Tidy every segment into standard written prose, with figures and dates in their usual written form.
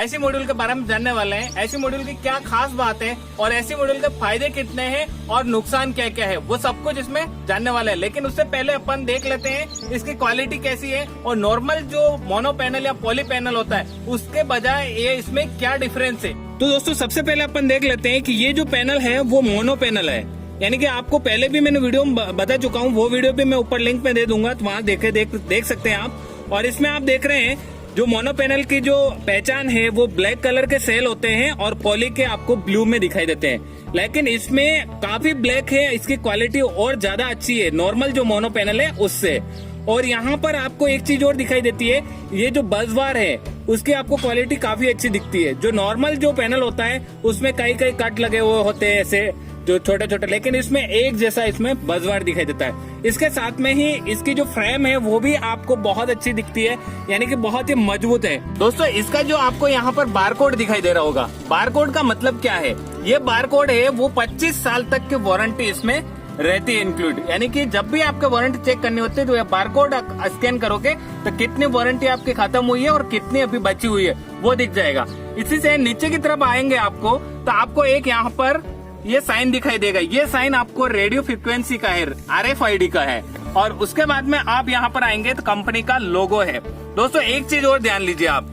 ऐसी मॉड्यूल के बारे में जानने वाले हैं। ऐसी मॉड्यूल की क्या खास बात है और ऐसी मॉड्यूल के फायदे कितने हैं और नुकसान क्या क्या है, वो सब कुछ इसमें जानने वाले हैं। लेकिन उससे पहले अपन देख लेते हैं इसकी क्वालिटी कैसी है और नॉर्मल जो मोनो पैनल या पॉली पैनल होता है उसके बजाय ये इसमें क्या डिफरेंस है। तो दोस्तों सबसे पहले अपन देख लेते हैं कि ये जो पैनल है वो मोनो पैनल है, यानी कि आपको पहले भी मैंने वीडियो में बता चुका हूँ, वो वीडियो भी मैं ऊपर लिंक में दे दूंगा, तो वहाँ देख सकते हैं आप। और इसमें आप देख रहे हैं जो मोनो पैनल की जो पहचान है वो ब्लैक कलर के सेल होते हैं और पॉली के आपको ब्लू में दिखाई देते हैं। लेकिन इसमें काफी ब्लैक है, इसकी क्वालिटी और ज्यादा अच्छी है नॉर्मल जो मोनो पैनल है उससे। और यहाँ पर आपको एक चीज और दिखाई देती है, ये जो बस बार है उसकी आपको क्वालिटी काफी अच्छी दिखती है। जो नॉर्मल जो पैनल होता है उसमें कई कट लगे हुए होते हैं ऐसे जो छोटे छोटे, लेकिन इसमें एक जैसा इसमें बजवार दिखाई देता है। इसके साथ में ही इसकी जो फ्रेम है वो भी आपको बहुत अच्छी दिखती है, यानी कि बहुत ही मजबूत है। दोस्तों इसका जो आपको यहाँ पर बारकोड दिखाई दे रहा होगा, बारकोड का मतलब क्या है, ये बारकोड है वो 25 साल तक की वारंटी इसमें रहती है इंक्लूड, यानी कि जब भी आपके वारंटी चेक करनी होती है तो ये बारकोड स्कैन करोगे तो कितनी वारंटी आपकी खत्म हुई है और कितनी अभी बची हुई है वो दिख जाएगा। इसी से नीचे की तरफ आएंगे आपको तो आपको एक यहाँ पर ये साइन दिखाई देगा, ये साइन आपको रेडियो फ्रीक्वेंसी का है, RFID का है। और उसके बाद में आप यहाँ पर आएंगे तो कंपनी का लोगो है। दोस्तों एक चीज और ध्यान लीजिए, आप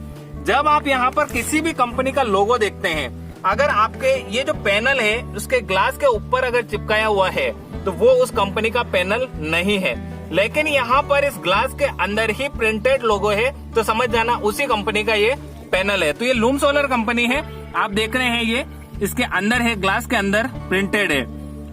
जब आप यहाँ पर किसी भी कंपनी का लोगो देखते हैं, अगर आपके ये जो पैनल है उसके ग्लास के ऊपर अगर चिपकाया हुआ है तो वो उस कंपनी का पैनल नहीं है। लेकिन यहाँ पर इस ग्लास के अंदर ही प्रिंटेड लोगो है तो समझ जाना उसी कंपनी का ये पैनल है। तो ये लूम सोलर कंपनी है, आप देख रहे हैं ये इसके अंदर है, ग्लास के अंदर प्रिंटेड है।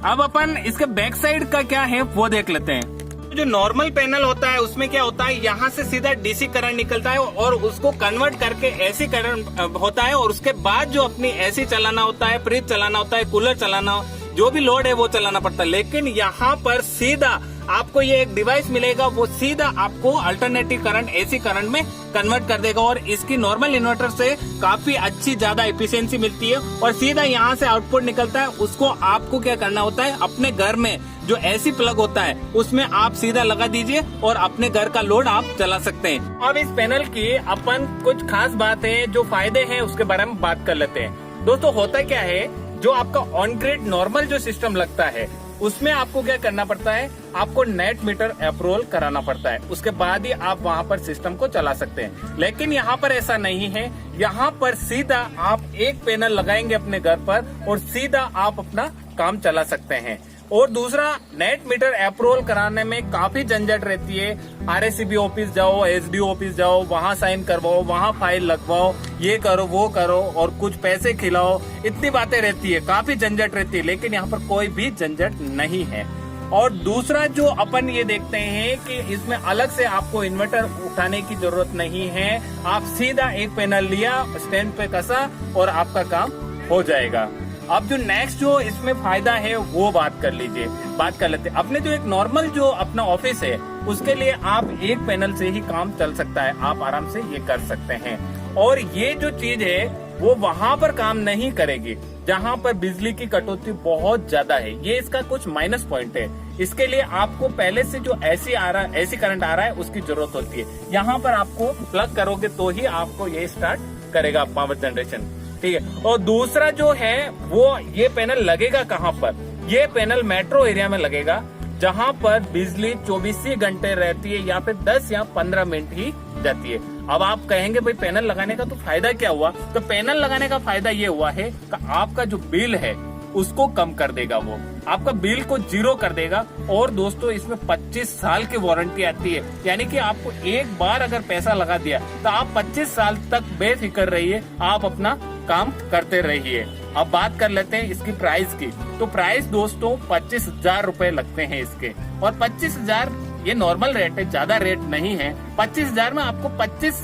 अब अपन इसके बैक साइड का क्या है वो देख लेते हैं। जो नॉर्मल पैनल होता है उसमें क्या होता है, यहाँ से सीधा DC करंट निकलता है और उसको कन्वर्ट करके AC करंट होता है और उसके बाद जो अपनी AC चलाना होता है, फ्रिज चलाना होता है, कूलर चलाना, जो भी लोड है वो चलाना पड़ता है। लेकिन यहाँ पर सीधा आपको ये एक डिवाइस मिलेगा, वो सीधा आपको अल्टरनेटिव करंट AC करंट में कन्वर्ट कर देगा और इसकी नॉर्मल इन्वर्टर से काफी अच्छी ज्यादा एफिशिएंसी मिलती है और सीधा यहाँ से आउटपुट निकलता है। उसको आपको क्या करना होता है, अपने घर में जो AC प्लग होता है उसमें आप सीधा लगा दीजिए और अपने घर का लोड आप चला सकते हैं। अब इस पैनल की अपन कुछ खास बातें जो फायदे हैं उसके बारे में बात कर लेते हैं। दोस्तों होता क्या है, जो आपका ऑन ग्रिड नॉर्मल जो सिस्टम लगता है उसमें आपको क्या करना पड़ता है, आपको नेट मीटर अप्रूवल कराना पड़ता है, उसके बाद ही आप वहां पर सिस्टम को चला सकते हैं। लेकिन यहाँ पर ऐसा नहीं है, यहाँ पर सीधा आप एक पैनल लगाएंगे अपने घर पर और सीधा आप अपना काम चला सकते हैं। और दूसरा, नेट मीटर अप्रूवल कराने में काफी झंझट रहती है। RSCB ऑफिस जाओ, SDO ऑफिस जाओ, वहां साइन करवाओ, वहां फाइल लगवाओ, ये करो वो करो और कुछ पैसे खिलाओ, इतनी बातें रहती है, काफी झंझट रहती है। लेकिन यहाँ पर कोई भी झंझट नहीं है। और दूसरा जो अपन ये देखते हैं कि इसमें अलग से आपको इन्वर्टर उठाने की जरूरत नहीं है, आप सीधा एक पैनल लिया, स्टैंड पे कसा और आपका काम हो जाएगा। अब जो नेक्स्ट जो इसमें फायदा है वो बात कर लेते हैं। अपने जो एक नॉर्मल जो अपना ऑफिस है उसके लिए आप एक पैनल से ही काम चल सकता है, आप आराम से ये कर सकते हैं। और ये जो चीज है वो वहां पर काम नहीं करेगी जहां पर बिजली की कटौती बहुत ज्यादा है, ये इसका कुछ माइनस पॉइंट है। इसके लिए आपको पहले से जो AC करंट आ रहा है उसकी जरूरत होती है। यहाँ पर आपको प्लग करोगे तो ही आपको ये स्टार्ट करेगा पावर जनरेशन, ठीक है। और दूसरा जो है वो ये पैनल लगेगा कहाँ पर, ये पैनल मेट्रो एरिया में लगेगा जहाँ पर बिजली 24 घंटे रहती है या फिर 10 या 15 मिनट ही जाती है। अब आप कहेंगे भाई पैनल लगाने का तो फायदा क्या हुआ, तो पैनल लगाने का फायदा ये हुआ है कि आपका जो बिल है उसको कम कर देगा, वो आपका बिल को 0 कर देगा। और दोस्तों इसमें 25 साल की वारंटी आती है, यानी कि आपको एक बार अगर पैसा लगा दिया तो आप 25 साल तक बेफिक्र रहिए, आप अपना काम करते रहिए। अब बात कर लेते हैं इसकी प्राइस की। तो प्राइस दोस्तों 25,000 रुपए लगते हैं इसके, और 25,000 ये नॉर्मल रेट है, ज्यादा रेट नहीं है। 25,000 में आपको 25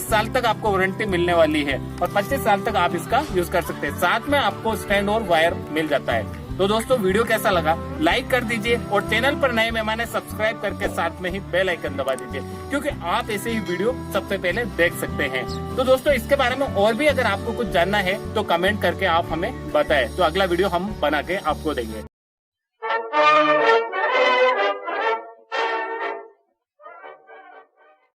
साल तक आपको वारंटी मिलने वाली है और 25 साल तक आप इसका यूज कर सकते हैं। साथ में आपको स्टैंड और वायर मिल जाता है। तो दोस्तों वीडियो कैसा लगा लाइक कर दीजिए और चैनल पर नए मेहमान है सब्सक्राइब करके साथ में ही बेल आइकन दबा दीजिए, क्योंकि आप ऐसे ही वीडियो सबसे पहले देख सकते हैं। तो दोस्तों इसके बारे में और भी अगर आपको कुछ जानना है तो कमेंट करके आप हमें बताएं, तो अगला वीडियो हम बना के आपको देंगे।